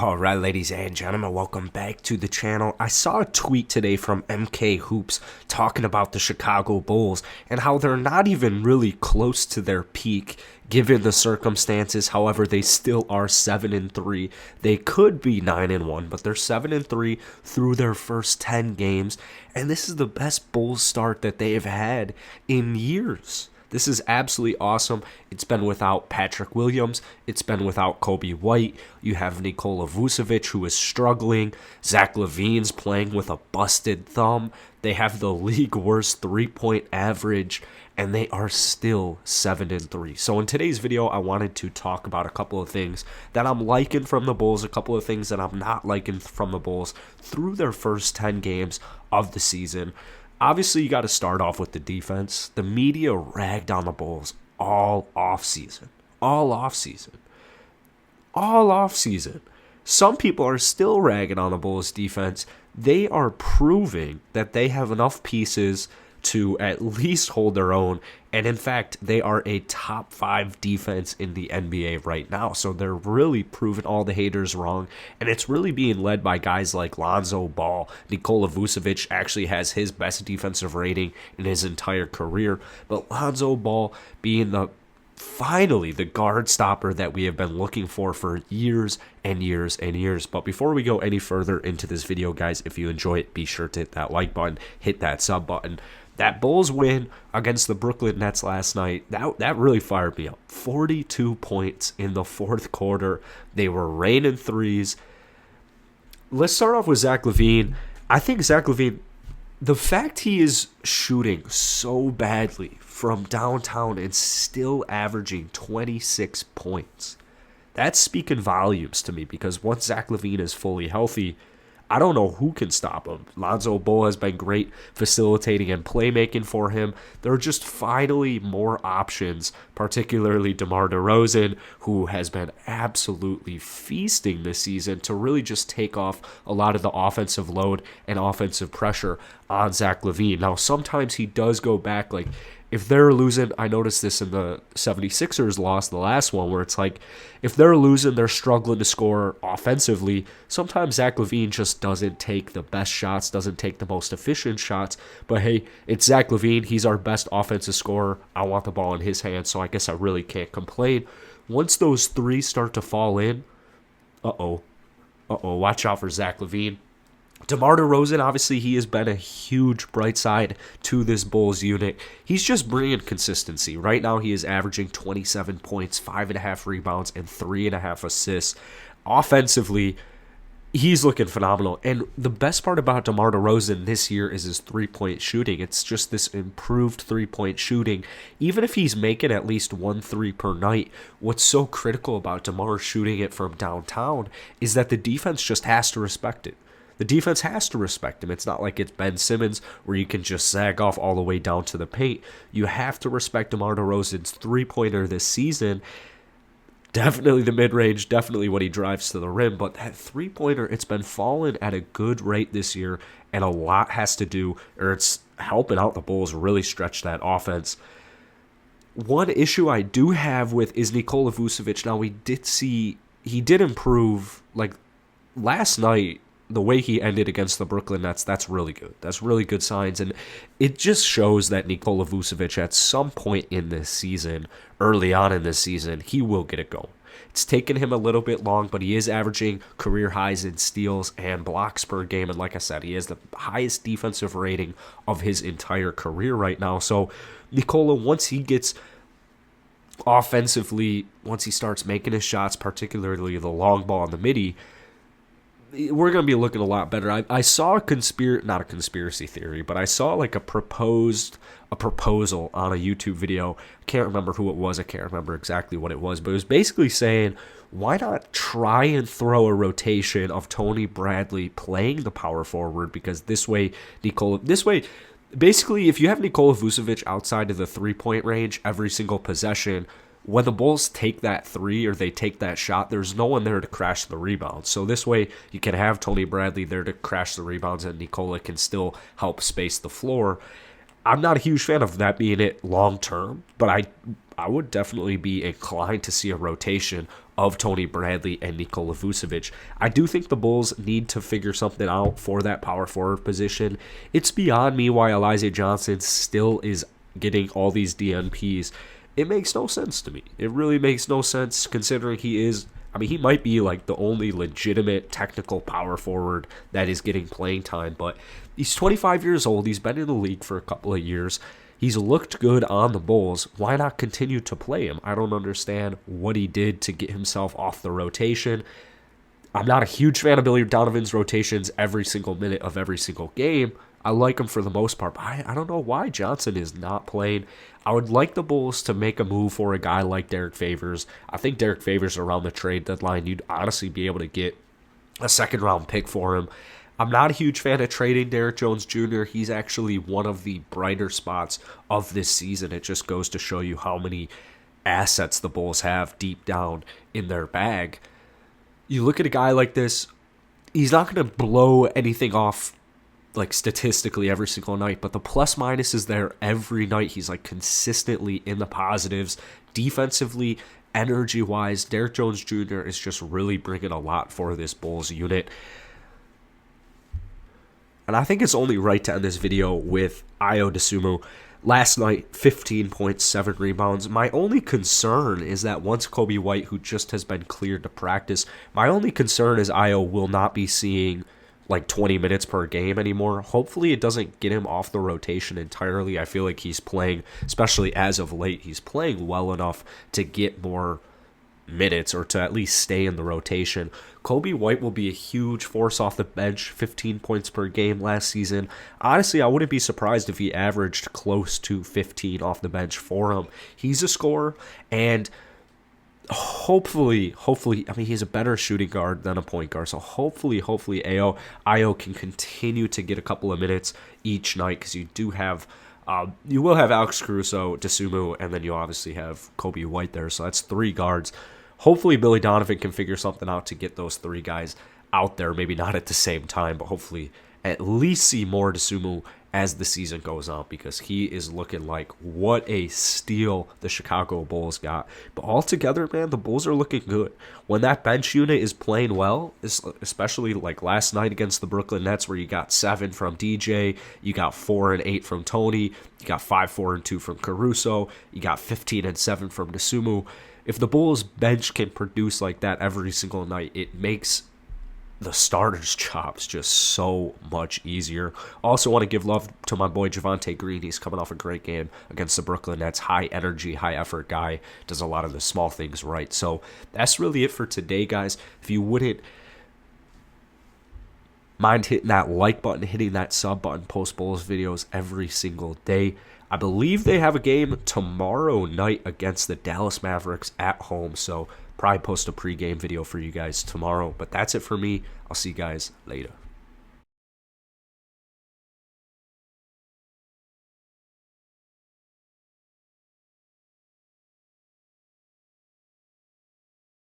Alright, ladies and gentlemen, welcome back to the channel. I saw a tweet today from MK Hoops talking about the Chicago Bulls and how they're not even really close to their peak given the circumstances. However, they still are 7-3. They could be 9-1, but they're 7-3 through their first 10 games, and this is the best Bulls start that they have had in years. This is absolutely awesome. It's been without Patrick Williams. It's been without Kobe White. You have Nikola Vucevic, who is struggling. Zach LaVine's playing with a busted thumb. They have the league worst three-point average, and they are still 7-3. So in today's video, I wanted to talk about a couple of things that I'm liking from the Bulls, a couple of things that I'm not liking from the Bulls through their first 10 games of the season. Obviously, you got to start off with the defense. The media ragged on the Bulls all offseason. Some people are still ragging on the Bulls' defense. They are proving that they have enough pieces to at least hold their own. And in fact, they are a top 5 defense in the NBA right now. So they're really proving all the haters wrong. And it's really being led by guys like Lonzo Ball. Nikola Vucevic actually has his best defensive rating in his entire career. But Lonzo Ball being finally the guard stopper that we have been looking for years and years and years. But before we go any further into this video, guys, if you enjoy it, be sure to hit that like button, hit that sub button. That Bulls win against the Brooklyn Nets last night, that really fired me up. 42 points in the fourth quarter. They were raining threes. Let's start off with Zach LaVine. I think Zach LaVine, the fact he is shooting so badly from downtown and still averaging 26 points, that's speaking volumes to me, because once Zach LaVine is fully healthy, I don't know who can stop him. Lonzo Ball has been great facilitating and playmaking for him. There are just finally more options, particularly DeMar DeRozan, who has been absolutely feasting this season to really just take off a lot of the offensive load and offensive pressure on Zach LaVine. Now, sometimes he does go back, like, if they're losing, I noticed this in the 76ers loss, the last one, where it's like, if they're losing, they're struggling to score offensively. Sometimes Zach LaVine just doesn't take the best shots, doesn't take the most efficient shots. But hey, it's Zach LaVine. He's our best offensive scorer. I want the ball in his hands, so I guess I really can't complain. Once those threes start to fall in, watch out for Zach LaVine. DeMar DeRozan, obviously, he has been a huge bright side to this Bulls unit. He's just bringing consistency. Right now, he is averaging 27 points, 5.5 rebounds, and 3.5 assists. Offensively, he's looking phenomenal. And the best part about DeMar DeRozan this year is his three-point shooting. It's just this improved three-point shooting. Even if he's making at least 1 3 per night, what's so critical about DeMar shooting it from downtown is that the defense just has to respect it. The defense has to respect him. It's not like it's Ben Simmons where you can just sag off all the way down to the paint. You have to respect DeMar DeRozan's three-pointer this season. Definitely the mid-range, definitely what he drives to the rim. But that three-pointer, it's been falling at a good rate this year, and a lot has to do, or it's helping out the Bulls really stretch that offense. One issue I do have with is Nikola Vucevic. Now, we did see he did improve, like last night. The way he ended against the Brooklyn Nets, that's really good. That's really good signs, and it just shows that Nikola Vucevic at some point in this season, early on in this season, he will get it going. It's taken him a little bit long, but he is averaging career highs in steals and blocks per game, and like I said, he has the highest defensive rating of his entire career right now. So Nikola, once he gets offensively, once he starts making his shots, particularly the long ball and the midi, we're going to be looking a lot better. I saw not a conspiracy theory, but I saw like a proposal on a YouTube video. I can't remember who it was. I can't remember exactly what it was, but it was basically saying, why not try and throw a rotation of Tony Bradley playing the power forward? Because basically, if you have Nikola Vucevic outside of the three-point range every single possession, when the Bulls take that three or they take that shot, there's no one there to crash the rebounds. So this way, you can have Tony Bradley there to crash the rebounds, and Nikola can still help space the floor. I'm not a huge fan of that being it long term, but I would definitely be inclined to see a rotation of Tony Bradley and Nikola Vucevic. I do think the Bulls need to figure something out for that power forward position. It's beyond me why Elijah Johnson still is getting all these DNPs. It makes no sense to me. It really makes no sense considering he might be like the only legitimate technical power forward that is getting playing time, but he's 25 years old. He's been in the league for a couple of years. He's looked good on the Bulls. Why not continue to play him? I don't understand what he did to get himself off the rotation. I'm not a huge fan of Billy Donovan's rotations every single minute of every single game. I like him for the most part, but I don't know why Johnson is not playing. I would like the Bulls to make a move for a guy like Derrick Favors. I think Derrick Favors around the trade deadline, you'd honestly be able to get a second-round pick for him. I'm not a huge fan of trading Derrick Jones Jr. He's actually one of the brighter spots of this season. It just goes to show you how many assets the Bulls have deep down in their bag. You look at a guy like this, he's not going to blow anything off like statistically every single night, but the plus minus is there every night. He's like consistently in the positives. Defensively, energy-wise, Derrick Jones Jr. is just really bringing a lot for this Bulls unit. And I think it's only right to end this video with Ayo Dosunmu. Last night, 15.7 rebounds. My only concern is that once Coby White, who just has been cleared to practice, my only concern is Ayo will not be seeing like 20 minutes per game anymore. Hopefully it doesn't get him off the rotation entirely. I feel like he's playing, especially as of late, he's playing well enough to get more minutes or to at least stay in the rotation. Coby White will be a huge force off the bench, 15 points per game last season. Honestly, I wouldn't be surprised if he averaged close to 15 off the bench for him. He's a scorer, and hopefully, I mean, he's a better shooting guard than a point guard, so hopefully Ayo can continue to get a couple of minutes each night, because you will have Alex Caruso, Dosunmu, and then you obviously have Coby White there, so that's three guards. Hopefully Billy Donovan can figure something out to get those three guys out there, maybe not at the same time, but hopefully at least see more Dosunmu as the season goes on, because he is looking like what a steal the Chicago Bulls got. But altogether, man, the Bulls are looking good. When that bench unit is playing well, especially like last night against the Brooklyn Nets, where you got 7 from DJ, you got 4 and 8 from Tony, you got 5, 4, and 2 from Caruso, you got 15 and 7 from Dosunmu. If the Bulls bench can produce like that every single night, it makes the starters' jobs just so much easier. Also want to give love to my boy Javonte Green. He's coming off a great game against the Brooklyn Nets. High energy, high effort guy. Does a lot of the small things right. So that's really it for today, guys. If you wouldn't mind hitting that like button, hitting that sub button, post Bulls videos every single day. I believe they have a game tomorrow night against the Dallas Mavericks at home, so probably post a pregame video for you guys tomorrow. But that's it for me. I'll see you guys later.